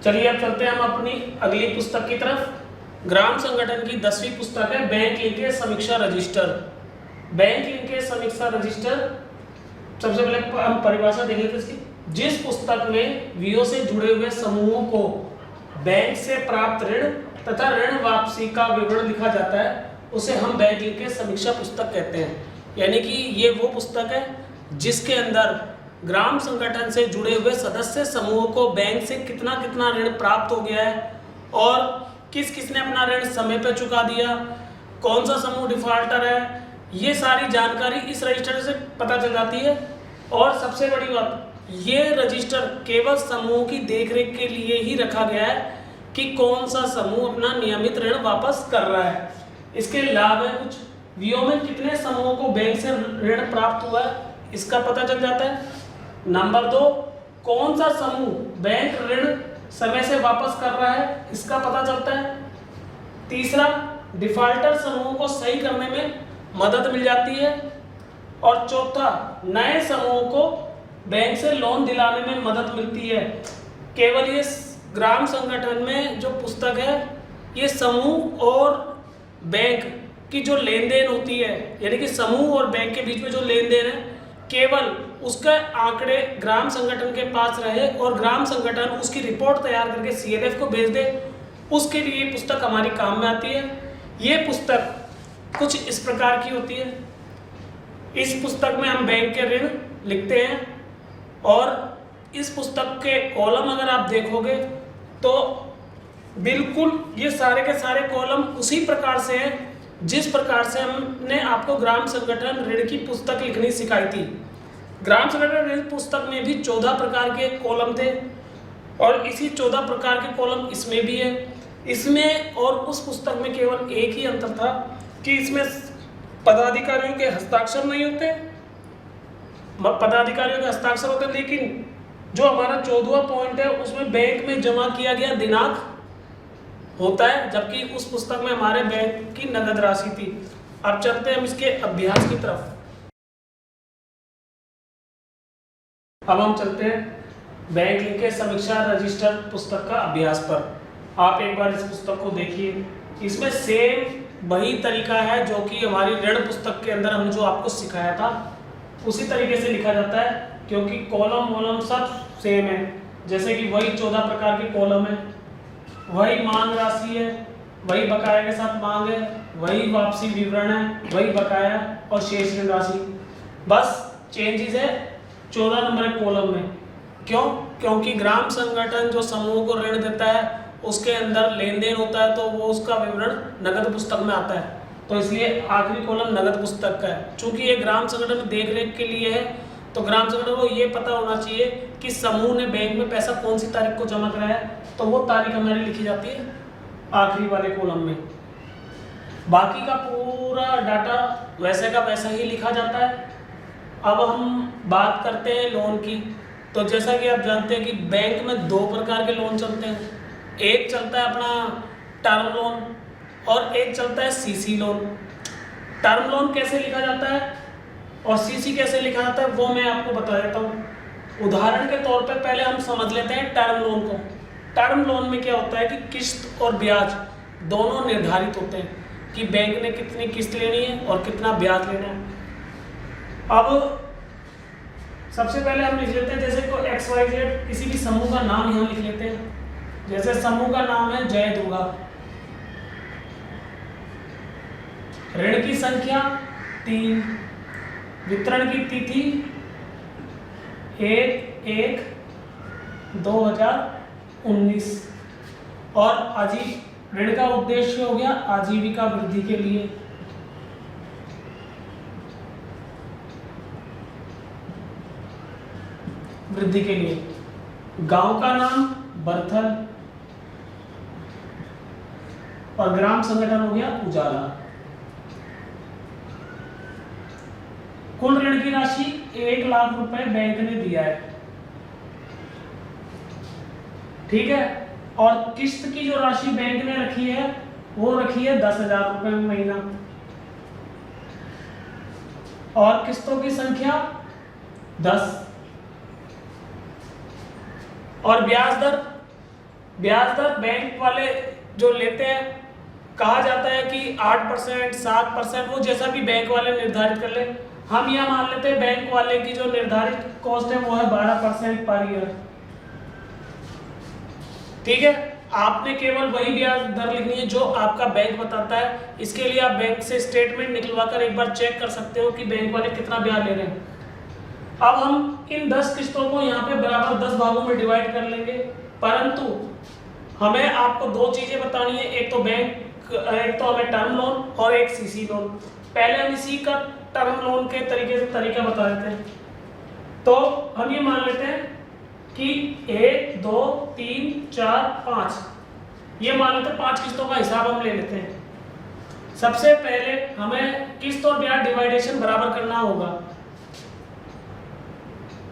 चलिए अब चलते हैं हम अपनी अगली पुस्तक की तरफ। ग्राम संगठन की 10वीं पुस्तक है बैंक लिंकेज समीक्षा रजिस्टर। बैंक लिंकेज समीक्षा रजिस्टर, सबसे पहले हम परिभाषा देख लेते हैं इसकी। जिस पुस्तक में वीओ से जुड़े हुए समूहों को बैंक से प्राप्त ऋण तथा ऋण वापसी का विवरण लिखा जाता है उसे हम बैंक लिंकेज समीक्षा पुस्तक कहते हैं। यानी कि ये वो पुस्तक है जिसके अंदर ग्राम संगठन से जुड़े हुए सदस्य समूहों को बैंक से कितना कितना ऋण प्राप्त हो गया है और किस किसने अपना ऋण समय पर चुका दिया, कौन सा समूह डिफॉल्टर है, ये सारी जानकारी इस रजिस्टर से पता चल जाती है। और सबसे बड़ी बात, ये रजिस्टर केवल समूह की देखरेख के लिए ही रखा गया है कि कौन सा समूह अपना नियमित ऋण वापस कर रहा है। इसके लाभ है कुछ, वीओ में कितने समूहों को बैंक से ऋण प्राप्त हुआ है इसका पता चल जाता है। नंबर 2, कौन सा समूह बैंक ऋण समय से वापस कर रहा है इसका पता चलता है। तीसरा, डिफॉल्टर समूहों को सही करने में मदद मिल जाती है। और चौथा, नए समूहों को बैंक से लोन दिलाने में मदद मिलती है। केवल ये ग्राम संगठन में जो पुस्तक है ये समूह और बैंक की जो लेन देन होती है, यानी कि समूह और बैंक के बीच में जो लेन देन है, केवल उसके आंकड़े ग्राम संगठन के पास रहे और ग्राम संगठन उसकी रिपोर्ट तैयार करके सीएलएफ को भेज दे, उसके लिए पुस्तक हमारी काम में आती है। ये पुस्तक कुछ इस प्रकार की होती है। इस पुस्तक में हम बैंक के ऋण लिखते हैं और इस पुस्तक के कॉलम अगर आप देखोगे तो बिल्कुल ये सारे के सारे कॉलम उसी प्रकार से हैं जिस प्रकार से हमने आपको ग्राम संगठन ऋण की पुस्तक लिखनी सिखाई थी। ग्राम संगठन ऋण पुस्तक में भी 14 प्रकार के कॉलम थे और इसी 14 प्रकार के कॉलम इसमें भी है। इसमें और उस पुस्तक में केवल एक ही अंतर था कि इसमें पदाधिकारियों के हस्ताक्षर नहीं होते, पदाधिकारियों के हस्ताक्षर होते, लेकिन जो हमारा 14वां पॉइंट है उसमें बैंक में जमा किया गया दिनांक होता है, जबकि उस पुस्तक में हमारे बैंक की नगद राशि थी। अब चलते हैं हम इसके अभ्यास की तरफ। अब हम चलते हैं बैंक लिंकेज समीक्षा रजिस्टर पुस्तक का अभ्यास पर। आप एक बार इस पुस्तक को देखिए, इसमें सेम वही तरीका है जो कि हमारी ऋण पुस्तक के अंदर हमने जो आपको सिखाया था उसी तरीके से लिखा जाता है, क्योंकि कॉलम वॉलम सब सेम है। जैसे कि वही 14 प्रकार के कॉलम है, वही मांग राशि है, वही बकाया के साथ मांग है, वही वापसी विवरण है, वही बकाया और शेष ऋण राशि। बस चेंजेस है 14 नंबर के कॉलम में। क्यों? क्योंकि ग्राम संगठन जो समूह को ऋण देता है उसके अंदर लेन देन होता है तो वो उसका विवरण नगद पुस्तक में आता है, तो इसलिए आखिरी कॉलम नगद पुस्तक का है। चूंकि ये ग्राम संगठन देख रेख के लिए है तो ग्राम संगठन को ये पता होना चाहिए कि समूह ने बैंक में पैसा कौन सी तारीख को जमा कराया, तो वो तारीख हमारी लिखी जाती है आखिरी वाले कॉलम में। बाकी का पूरा डाटा वैसे का वैसा ही लिखा जाता है। अब हम बात करते हैं लोन की। तो जैसा कि आप जानते हैं कि बैंक में 2 प्रकार के लोन चलते हैं, एक चलता है अपना टर्म लोन और एक चलता है सीसी लोन। टर्म लोन कैसे लिखा जाता है और सीसी कैसे लिखा जाता है वो मैं आपको बता देता हूँ। उदाहरण के तौर पे पहले हम समझ लेते हैं टर्म लोन को। टर्म लोन में क्या होता है कि किस्त और ब्याज दोनों निर्धारित होते हैं कि बैंक ने कितनी किस्त लेनी है और कितना ब्याज लेना है। अब सबसे पहले हम लिख लेते हैं, जैसे को XYZ किसी भी समूह का नाम यहाँ लिख लेते हैं। जैसे समूह का नाम है जय दुर्गा, ऋण की संख्या 3, वितरण की तिथि 1/1/2019 और ऋण का उद्देश्य हो गया आजीविका वृद्धि के लिए। गांव का नाम बरथल और ग्राम संगठन हो गया उजाला। कुल ऋण की राशि 1 लाख रुपए बैंक ने दिया है, ठीक है। और किस्त की जो राशि बैंक ने रखी है वो रखी है 10,000 रुपए महीना और किस्तों की संख्या 10 और ब्याज दर ब्याज दर बैंक वाले जो लेते हैं, कहा जाता है कि 8%, 7%, वो जैसा भी बैंक वाले निर्धारित कर ले। हम यह मान लेते हैं बैंक वाले की जो निर्धारित कॉस्ट है वो है 12% पर ईयर। ठीक है, आपने केवल वही ब्याज दर लिखनी है जो आपका बैंक बताता है। इसके लिए आप बैंक से स्टेटमेंट निकलवा कर एक बार चेक कर सकते हो कि बैंक वाले कितना ब्याज ले रहे हैं। अब हम इन 10 किस्तों को यहाँ पे बराबर 10 भागों में डिवाइड कर लेंगे, परंतु हमें आपको दो चीजें बतानी है, एक तो हमें टर्म लोन और एक सीसी लोन। पहले हम इसी का टर्म लोन के तरीका बता देते हैं। तो हम ये मान लेते हैं कि 1, 2, 3, 4, 5, ये मान लेते हैं 5 किस्तों का हिसाब हम ले लेते हैं। सबसे पहले हमें किस्त और ब्याज डिवाइडेशन बराबर करना होगा।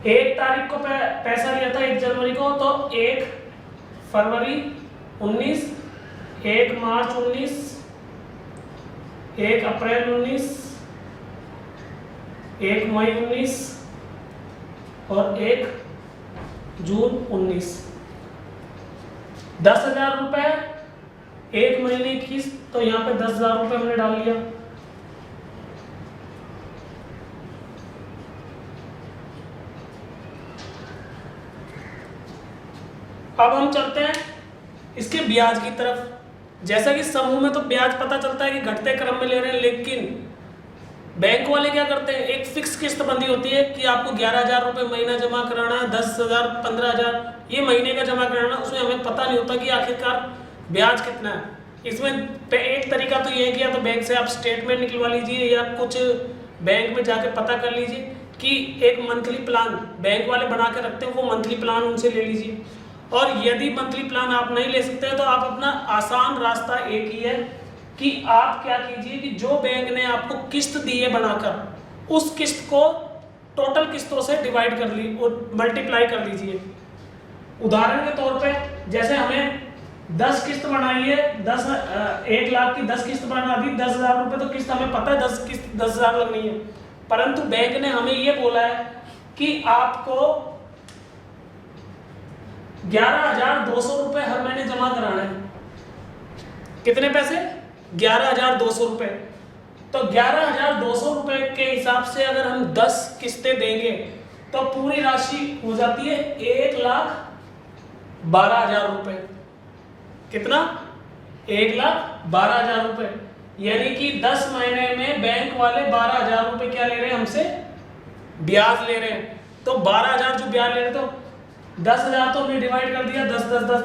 1 तारीख को पैसा लिया था 1 जनवरी को, तो 1 फरवरी 19, 1 मार्च 19, 1 अप्रैल 19, 1 मई 19 और 1 जून 19। 10,000 रुपए 1 महीने की किस्त, तो यहाँ पे 10,000 रुपए हमने डाल लिया। अब हम चलते हैं इसके ब्याज की तरफ। जैसा कि समूह में तो ब्याज पता चलता है कि घटते क्रम में ले रहे हैं, लेकिन बैंक वाले क्या करते हैं, एक फिक्स किस्त बंदी होती है कि आपको 11,000 रुपए महीना जमा कराना है, 10,000, 15,000 ये महीने का जमा कराना। उसमें हमें पता नहीं होता कि आखिरकार ब्याज कितना है। इसमें एक तरीका तो ये है कि या तो बैंक से आप स्टेटमेंट निकलवा लीजिए या कुछ बैंक में जाके पता कर लीजिए कि एक मंथली प्लान बैंक वाले बना के रखते हैं, वो मंथली प्लान उनसे ले लीजिए। और यदि मंथली प्लान आप नहीं ले सकते तो आप अपना आसान रास्ता एक ही है कि आप क्या कीजिए कि जो बैंक ने आपको किस्त दी है बनाकर, उस किस्त को टोटल किस्तों से डिवाइड कर ली और मल्टीप्लाई कर लीजिए। उदाहरण के तौर पे जैसे हमें 10 किस्त बनाई है, 1 लाख की 10 किस्त बना दी, 10,000 रुपए तो किस्त हमें पता है 10 किस्त 10,000 लगनी है, परंतु बैंक ने हमें ये बोला है कि आपको 11,200 रुपए हर महीने जमा कराना है। कितने पैसे? 11,200 रुपए। तो 11,200 रुपए के हिसाब से अगर हम 10 किस्तें देंगे तो पूरी राशि हो जाती है 1,12,000 रुपए। कितना? 1,12,000 रुपए। यानी कि 10 महीने में बैंक वाले 12,000 रुपए क्या ले रहे हैं हमसे? ब्याज ले रहे हैं। तो 12,000 जो ब्याज ले रहे, तो 10,000 तो हमने डिवाइड कर दिया, 10, 10, 10,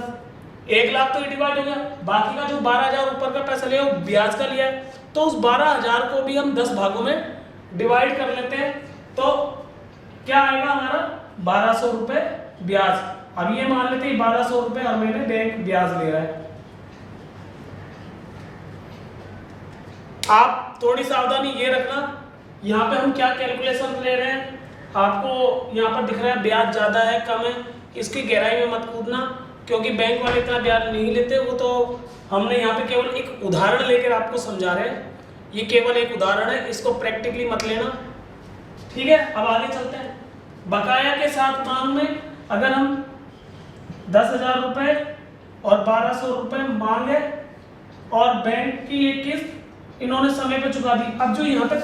1 लाख तो ये डिवाइड हो गया। बाकी का जो 12,000 ऊपर का पैसा लिया वो ब्याज का लिया है, तो उस 12,000 को भी हम 10 भागों में डिवाइड कर लेते हैं। तो क्या आएगा हमारा? 1,200 रुपए ब्याज। अब ये मान लेते हैं 1,200 रुपए हर महीने बैंक ब्याज ले रहा है। आप थोड़ी सावधानी ये रखना, यहाँ पे हम क्या कैलकुलेशन ले रहे हैं, आपको यहाँ पर दिख रहा है ब्याज ज्यादा है कम है, इसकी गहराई में मत कूदना, क्योंकि बैंक वाले इतना ब्याज नहीं लेते। वो तो हमने यहाँ पे केवल एक उदाहरण लेकर आपको समझा रहे हैं, ये केवल एक उदाहरण है, इसको प्रैक्टिकली मत लेना। ठीक है, अब आगे चलते हैं। बकाया के साथ मांग में अगर हम 10,000 रुपए और 1,200 रुपए मांगे और बैंक की एक किस्त इन्होंने समय पे चुका दी। अब जो यहाँ पे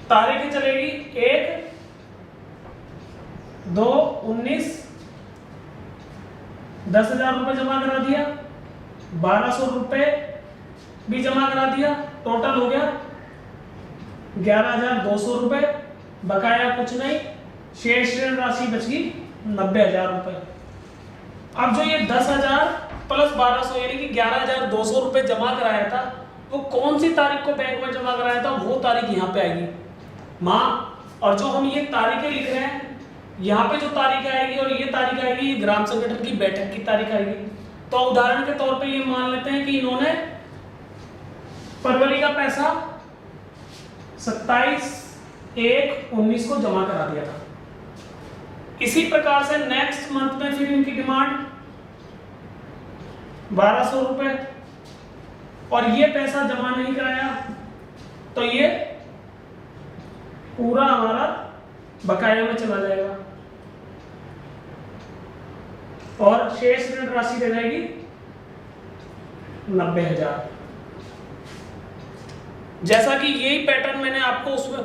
तारीखें चलेगी 1, 2, 19, 10,000 रुपए जमा करा दिया, 1,200 रुपए भी जमा करा दिया, टोटल हो गया 11,200 रुपए। बकाया कुछ नहीं, शेष राशि बच गई 90,000 रुपए। अब जो ये 10,000 प्लस 1,200 यानी कि 11,200 रुपए जमा कराया था, वो कौन सी तारीख को बैंक में जमा कराया था, वो तारीख यहाँ पे आएगी माँ। और जो हम ये तारीखें लिख रहे हैं, यहाँ पे जो तारीख आएगी और ये तारीख आएगी, ये ग्राम संगठन की बैठक की तारीख आएगी। तो उदाहरण के तौर पे ये मान लेते हैं कि इन्होंने फरवरी का पैसा 27/1/19 को जमा करा दिया था। इसी प्रकार से नेक्स्ट मंथ में फिर इनकी डिमांड 1,200 रुपए, और ये पैसा जमा नहीं कराया तो ये पूरा हमारा बकाया में चला जाएगा। और शेष ऋण राशि रह जाएगी 90,000। जैसा कि यही पैटर्न मैंने आपको उसमें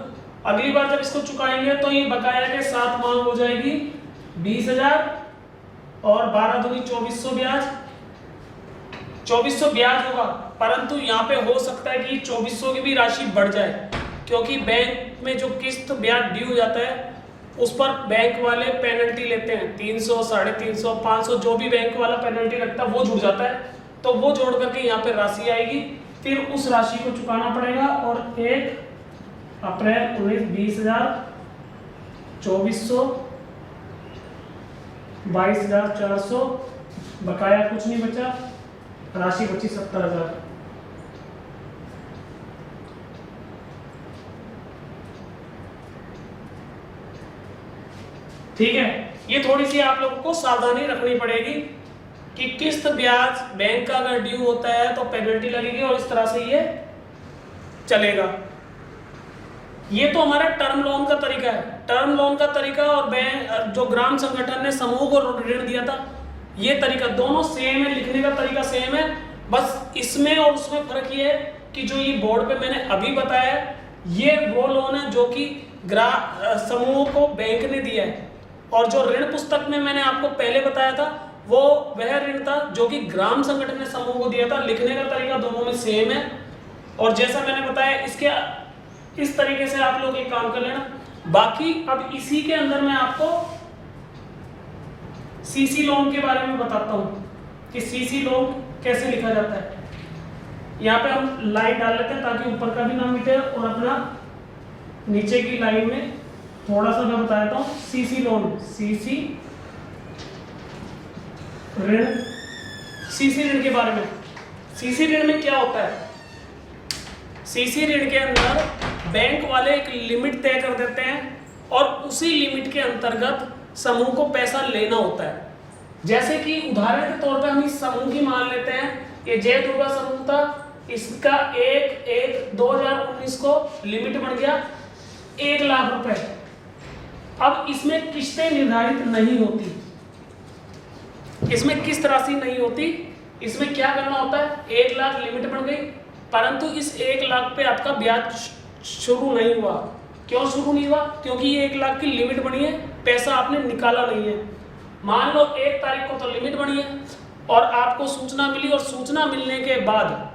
अगली बार जब इसको चुकाएंगे तो ये बकाया के साथ मांग हो जाएगी 20,000 और 12 दूनी 2400 ब्याज, 2400 ब्याज होगा। परंतु यहाँ पे हो सकता है कि 2400 की भी राशि बढ़ जाए, क्योंकि बैंक में जो किस्त ब्याज ड्यू हो जाता है उस पर बैंक वाले पेनल्टी लेते हैं 300, 350, 500, जो भी बैंक वाला पेनल्टी लगता है वो जुड़ जाता है। तो वो जोड़ करके यहाँ पे राशि आएगी, फिर उस राशि को चुकाना पड़ेगा। और 1 अप्रैल 19 20,000, 2400, 22,400, बकाया कुछ नहीं बचा, राशि बची 70,000। ठीक है, ये थोड़ी सी आप लोगों को सावधानी रखनी पड़ेगी कि किस्त ब्याज बैंक का अगर ड्यू होता है तो पेनल्टी लगेगी और इस तरह से ये चलेगा। ये तो हमारा टर्म लोन का तरीका है। टर्म लोन का तरीका और बैंक जो ग्राम संगठन ने समूह को ऋण दिया था, ये तरीका दोनों सेम है, लिखने का तरीका सेम है। बस इसमें और उसमें फर्क ये है कि जो ये बोर्ड पे मैंने अभी बताया ये वो लोन है जो कि समूह को बैंक ने दिया है, और जो ऋण पुस्तक में मैंने आपको पहले बताया था वो वह ऋण था जो कि ग्राम संगठन ने समूह को दिया था। लिखने का तरीका दोनों में सेम है, और जैसा मैंने बताया इसके इस तरीके से आप लोग एक काम कर लेना। बाकी अब इसी के अंदर मैं आपको सीसी लोन के बारे में बताता हूँ कि सीसी लोन कैसे लिखा जाता है। यहाँ पे हम लाइन डाल लेते हैं ताकि ऊपर का भी ना मिटे, और अपना नीचे की लाइन में थोड़ा सा मैं बता देता हूँ। सीसी लोन, सीसी ऋण, सीसी ऋण के बारे में। सीसी ऋण में क्या होता है? सीसी ऋण के अंदर बैंक वाले एक लिमिट तय कर देते हैं और उसी लिमिट के अंतर्गत समूह को पैसा लेना होता है। जैसे कि उदाहरण के तौर पर हम इस समूह की मान लेते हैं, ये जय दुर्गा समूह था, इसका 1/1/2019 को लिमिट बन गया 1 लाख रुपए। अब इसमें किस्तें निर्धारित नहीं होती, इसमें किस्त राशि नहीं होती। इसमें क्या करना होता है, 1 लाख लिमिट बन गई, परंतु इस 1 लाख पे आपका ब्याज शुरू नहीं हुआ। क्यों शुरू नहीं हुआ? क्योंकि ये 1 लाख की लिमिट बनी है, पैसा आपने निकाला नहीं है। मान लो 1 तारीख को तो लिमिट बनी है और आपको सूचना मिली, और सूचना मिलने के बाद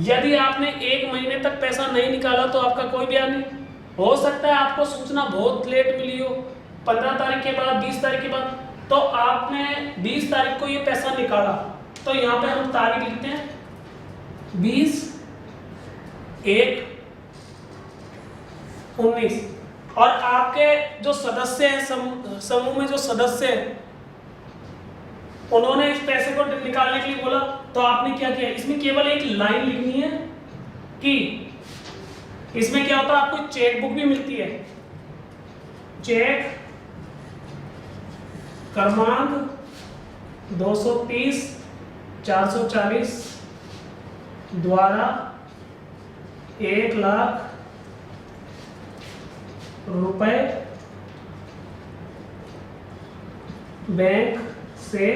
यदि आपने 1 महीने तक पैसा नहीं निकाला तो आपका कोई ब्याज नहीं। हो सकता है आपको सूचना बहुत लेट मिली हो, 15 तारीख के बाद, 20 तारीख के बाद, तो आपने 20 तारीख को ये पैसा निकाला, तो यहाँ पे हम तारीख लिखते हैं 20/1/19। और आपके जो सदस्य हैं समूह में जो सदस्य हैं उन्होंने इस पैसे को निकालने के लिए बोला, तो आपने क्या किया, इसमें केवल एक लाइन लिखनी है कि इसमें क्या होता है, आपको चेक बुक भी मिलती है, चेक क्रमांक 230/440 द्वारा 1 लाख रुपए बैंक से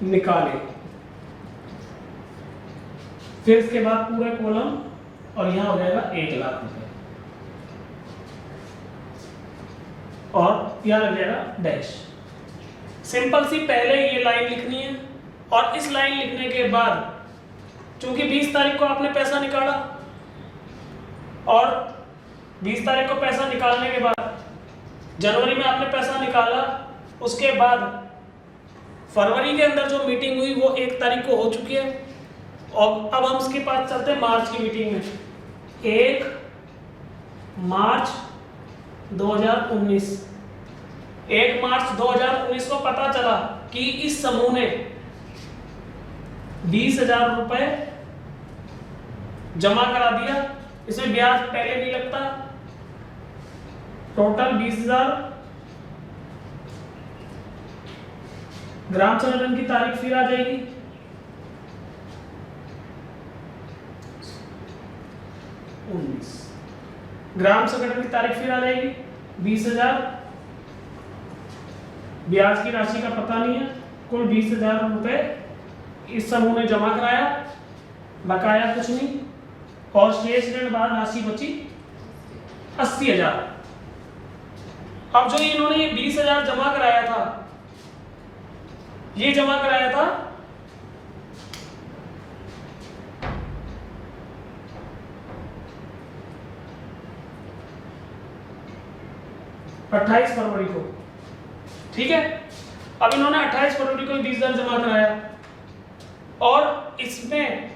निकाले। फिर इसके बाद पूरे कॉलम, और यहां हो जाएगा 1 लाख रुपए, और यहां लग जाएगा डैश। सिंपल सी पहले ये लाइन लिखनी है, और इस लाइन लिखने के बाद चूंकि 20 तारीख को आपने पैसा निकाला, और 20 तारीख को पैसा निकालने के बाद जनवरी में आपने पैसा निकाला, उसके बाद फरवरी के अंदर जो मीटिंग हुई वो 1 तारीख को हो चुकी है। और अब हम उसके पास चलते हैं मार्च की मीटिंग में। 1 मार्च 2019, 1 मार्च 2019 को पता चला कि इस समूह ने 20,000 रुपए जमा करा दिया। इसमें ब्याज पहले नहीं लगता, टोटल 20,000। ग्राम संगठन की तारीख फिर आ जाएगी, ग्राम संगठन की तारीख फिर आ जाएगी 20,000 ब्याज की राशि का पता नहीं है। कुल 20,000 रुपये इस समूह ने जमा कराया, बकाया कुछ नहीं, और शेष ऋण बाद राशि बची 80,000। अब जो इन्होंने 20,000 जमा कराया था, ये जमा कराया था 28 फरवरी को, ठीक है। अब इन्होंने 28 फरवरी को 20,000 जमा कराया, और इसमें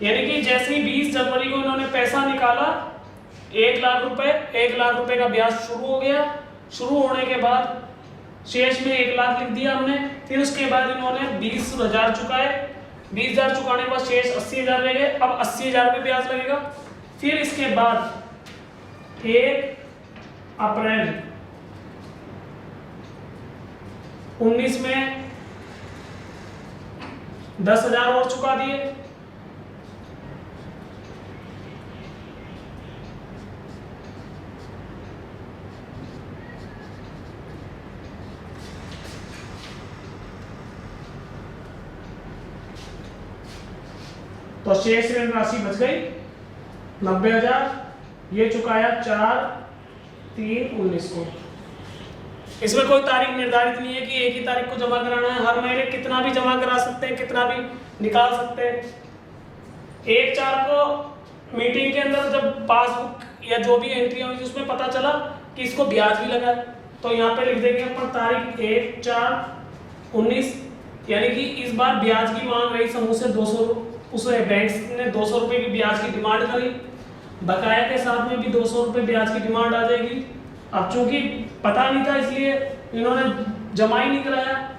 यानी कि जैसे ही 20 जनवरी को इन्होंने पैसा निकाला 1 लाख रुपए, 1 लाख रुपए का ब्याज शुरू हो गया। शुरू होने के बाद शेष में 1 लाख लिख दिया हमने। फिर उसके बाद इन्होंने 20,000 चुकाए, 20,000 चुकाने के बाद शेष 80,000 रह गए। अब 80,000 रुपये ब्याज लगेगा। फिर इसके बाद 1 अप्रैल 19 में 10,000 और चुका दिए। तो शेष ऋण राशि बच गई 90,000। ये चुकाया 4/3/19 को। इसमें कोई तारीख निर्धारित नहीं है कि एक ही तारीख को जमा कराना है। हर महीने कितना भी जमा करा सकते हैं, कितना भी निकाल सकते हैं। 1/4 को मीटिंग के अंदर जब पासबुक या जो भी एंट्री होगी उसमें पता चला कि इसको ब्याज भी लगा, तो यहाँ पे लिख देंगे अपन तारीख 1/4/19, यानी कि इस बार ब्याज की मांग रही समूह से 200, उसे बैंक ने 200 रुपये की ब्याज की डिमांड करी, बकाया के साथ में भी 200 रुपये ब्याज की डिमांड आ जाएगी। अब चूंकि पता नहीं था इसलिए इन्होंने जमा ही नहीं कराया,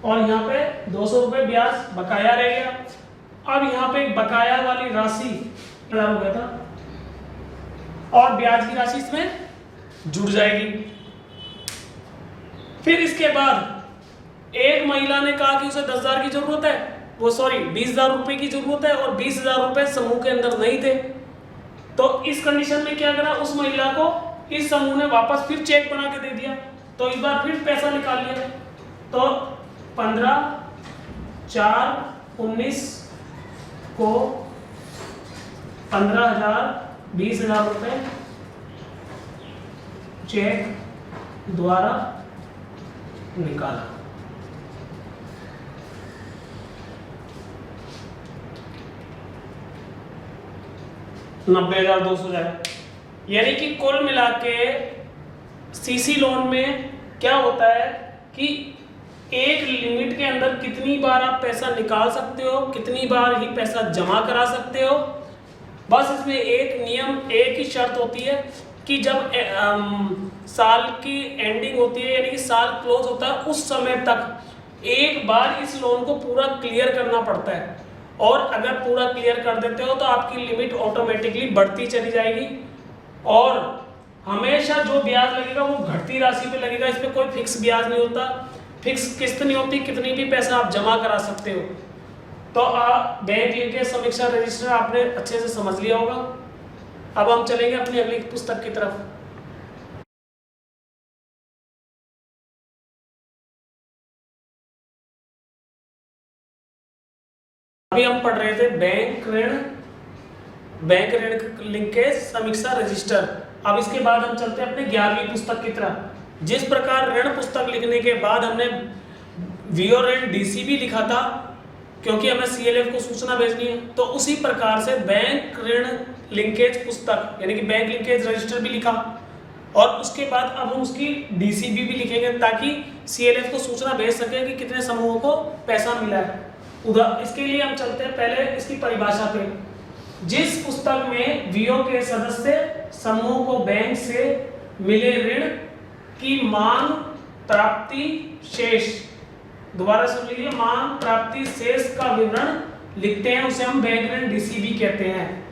और यहाँ पे 200 रुपये ब्याज बकाया रह गया। अब यहाँ पे बकाया वाली राशि तैयार हो गया था, और ब्याज की राशि इसमें जुड़ जाएगी। फिर इसके बाद एक महिला ने कहा कि उसे 10,000 की जरूरत है, वो 20,000 रुपए की जरूरत है, और 20,000 रुपए समूह के अंदर नहीं थे। तो इस कंडीशन में क्या करा, उस महिला को इस समूह ने वापस फिर चेक बना के दे दिया। तो इस बार फिर पैसा निकाल लिया। तो 15/4/19 को 15,000 20,000 रुपए चेक द्वारा निकाला। $90,200 जाए, यानी कि कुल मिला के सीसी लोन में क्या होता है कि एक लिमिट के अंदर कितनी बार आप पैसा निकाल सकते हो, कितनी बार ही पैसा जमा करा सकते हो। बस इसमें एक नियम, एक ही शर्त होती है कि जब साल की एंडिंग होती है, यानी कि साल क्लोज होता है, उस समय तक एक बार इस लोन को पूरा क्लियर करना पड़ता है। और अगर पूरा क्लियर कर देते हो तो आपकी लिमिट ऑटोमेटिकली बढ़ती चली जाएगी, और हमेशा जो ब्याज लगेगा वो घटती राशि पे लगेगा। इस पे कोई फिक्स ब्याज नहीं होता, फिक्स किस्त नहीं होती, कितनी भी पैसा आप जमा करा सकते हो। तो बैंक लिंकेज समीक्षा रजिस्टर आपने अच्छे से समझ लिया होगा। अब हम चलेंगे अपनी अगली पुस्तक की तरफ। अभी हम पढ़ रहे थे बैंक ऋण लिंकेज समीक्षा रजिस्टर। अब इसके बाद हम चलते हैं अपने 11वीं पुस्तक की तरफ। जिस प्रकार ऋण पुस्तक लिखने के बाद हमने वीओ ऋण डीसी भी लिखा था, क्योंकि हमें सीएलएफ को सूचना भेजनी है, तो उसी प्रकार से बैंक ऋण लिंकेज पुस्तक यानी कि बैंक लिंकेज रजिस्टर भी लिखा, और उसके बाद अब हम उसकी डीसीबी भी लिखेंगे ताकि सीएलएफ को सूचना भेज सके कि कितने समूहों को पैसा मिला है। इसके लिए हम चलते हैं पहले इसकी परिभाषा पे। जिस पुस्तक में वीओ के सदस्य समूह को बैंक से मिले ऋण की मांग प्राप्ति शेष, दोबारा सुन लीजिए, मांग प्राप्ति शेष का विवरण लिखते हैं, उसे हम बैंक ऋण डीसीबी कहते हैं।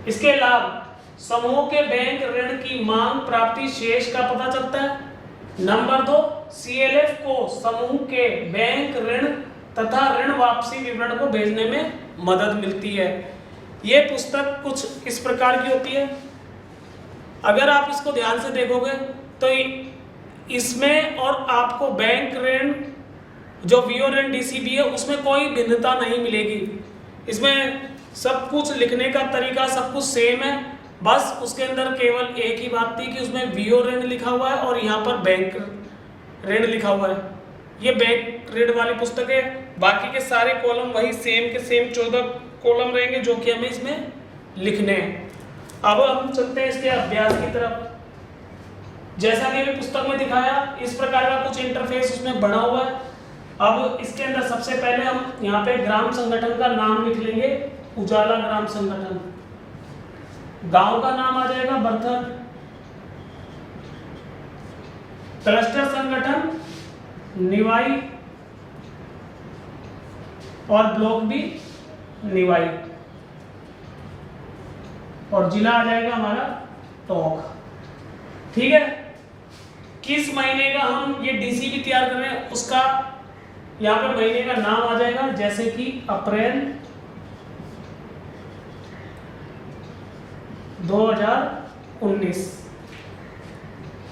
इसके अलावा समूह के बैंक ऋण की मांग प्राप्ति शेष का पता चलता है। नंबर 2, सीएलएफ को समूह के बैंक ऋण तथा ऋण वापसी विवरण को भेजने में मदद मिलती है। ये पुस्तक कुछ इस प्रकार की होती है। अगर आप इसको ध्यान से देखोगे तो इसमें और आपको बैंक ऋण जो वीओ ऋण डीसीबी है उसमें कोई भिन्नता नहीं मिलेगी। इसमें सब कुछ लिखने का तरीका सब कुछ सेम है, बस उसके अंदर केवल एक ही बात थी कि उसमें वीओ ऋण लिखा हुआ है और यहाँ पर बैंक ऋण लिखा हुआ है। ये बैंक ऋण वाली पुस्तक है, बाकी के सारे कॉलम वही सेम के सेम 14 कॉलम रहेंगे जो कि हमें इसमें लिखने हैं। अब हम चलते हैं इसके अभ्यास की तरफ। जैसा कि मैंने पुस्तक में दिखाया इस प्रकार का कुछ इंटरफेस उसमें बना हुआ है। अब इसके अंदर सबसे पहले हम यहाँ पे ग्राम संगठन का नाम लिख लेंगे, उजाला ग्राम संगठन। गांव का नाम आ जाएगा बर्थर। क्लस्टर संगठन निवाई और ब्लॉक भी निवाई, और जिला आ जाएगा हमारा टोंक। ठीक है, किस महीने का हम ये डीसीबी तैयार कर रहे हैं उसका यहाँ पे महीने का नाम आ जाएगा, जैसे कि अप्रैल 2019।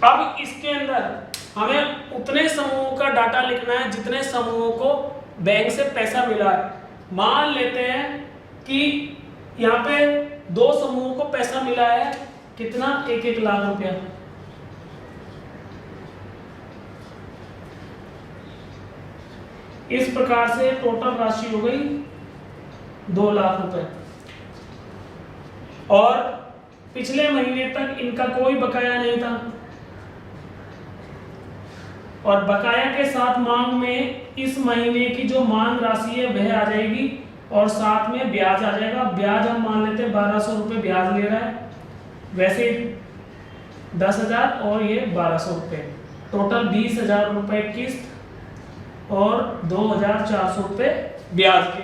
अब इसके अंदर हमें उतने समूहों का डाटा लिखना है जितने समूहों को बैंक से पैसा मिला है। मान लेते हैं कि यहाँ पे 2 समूहों को पैसा मिला है, कितना, 1-1 लाख रुपया। इस प्रकार से टोटल राशि हो गई 2 लाख रुपए, और पिछले महीने तक इनका कोई बकाया नहीं था, और बकाया के साथ मांग में इस महीने की जो मांग राशि है वह आ जाएगी, और साथ में ब्याज आ जाएगा। ब्याज हम मान लेते हैं 1200 रुपये ब्याज ले रहा है, वैसे 10,000 और ये 1200 रुपये, टोटल 20,000 रुपये किस्त और 2,400 रुपये ब्याज के।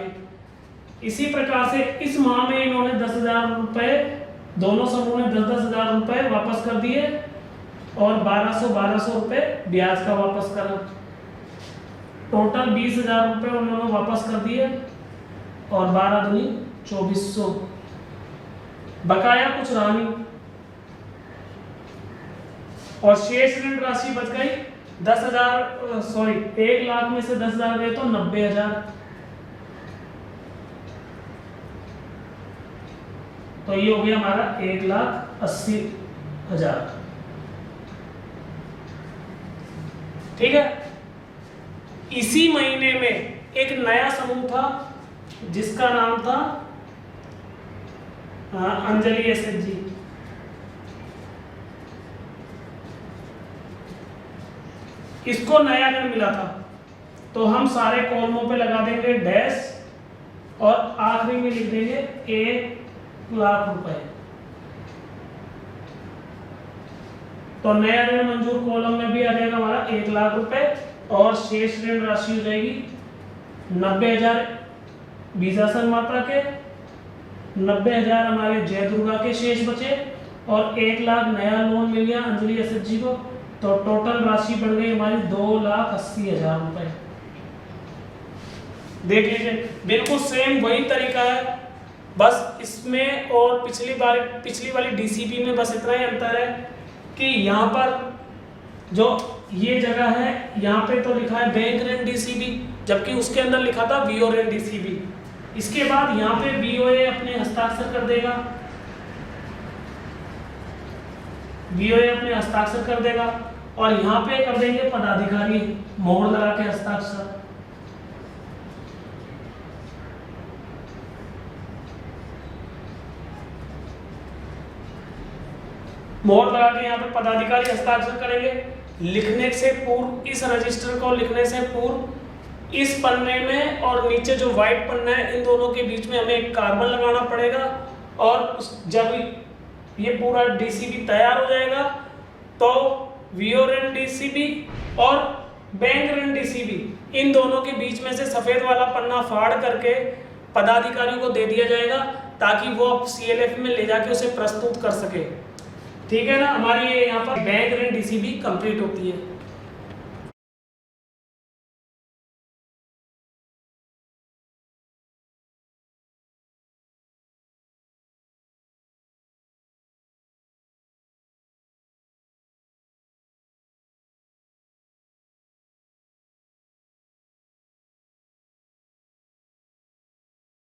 इसी प्रकार से इस माह में इन्होंने 10,000 रुपये, दोनों समूह ने 10,000 रुपये वापस कर दिए, और 1200 रुपये ब्याज का वापस करा। टोटल 20,000 रुपये उन्होंने वापस कर दिए, और 12 दूनी 2400। बकाया कुछ रहा नहीं, और शेष ऋण राशि बच गई 1 लाख में से 10,000 गए तो 90,000। तो ये हो गया हमारा 1,80,000। ठीक है, इसी महीने में एक नया समूह था जिसका नाम था अंजलि एसएचजी। इसको नया ऋण मिला था, तो हम सारे कॉलमों पे लगा देंगे डैश, और आखिरी में लिख देंगे 1 लाख रुपए। तो नया ऋण मंजूर कॉलम में भी आ जाएगा हमारा 1 लाख रुपए, और शेष ऋण राशि हो जाएगी 90,000 बीजासन मात्रा के, 90,000 हमारे जय दुर्गा के शेष बचे, और 1 लाख नया लोन मिल गया अंजलि एसएचजी को। तो टोटल राशि बढ़ गई हमारी 2,80,000 रुपए। देख लीजिए, बिल्कुल सेम वही तरीका है, बस इसमें और पिछली वाली डीसीबी में बस इतना ही अंतर है कि यहाँ पर जो ये जगह है यहाँ पे तो लिखा है बैंक ऋण डीसीबी, जबकि उसके अंदर लिखा था वीओ ऋण डीसीबी। इसके बाद यहाँ पे वीओए अपने हस्ताक्षर कर देगा, वीओए अपने हस्ताक्षर कर देगा, और यहाँ पे कर देंगे पदाधिकारी मोहर लगा के हस्ताक्षर। मोहर लगा के यहाँ पे पदाधिकारी हस्ताक्षर करेंगे। लिखने से पूर्व, इस रजिस्टर को लिखने से पूर्व इस पन्ने में और नीचे जो व्हाइट पन्ना है इन दोनों के बीच में हमें एक कार्बन लगाना पड़ेगा, और जब ये पूरा डीसीबी तैयार हो जाएगा तो वीओ ऋण डीसीबी और बैंक ऋण डीसीबी इन दोनों के बीच में से सफेद वाला पन्ना फाड़ करके पदाधिकारी को दे दिया जाएगा, ताकि वो सीएलएफ में ले जाके उसे प्रस्तुत कर सके। ठीक है ना, हमारी ये यहाँ पर बैंक ऋण डीसीबी कंप्लीट होती है।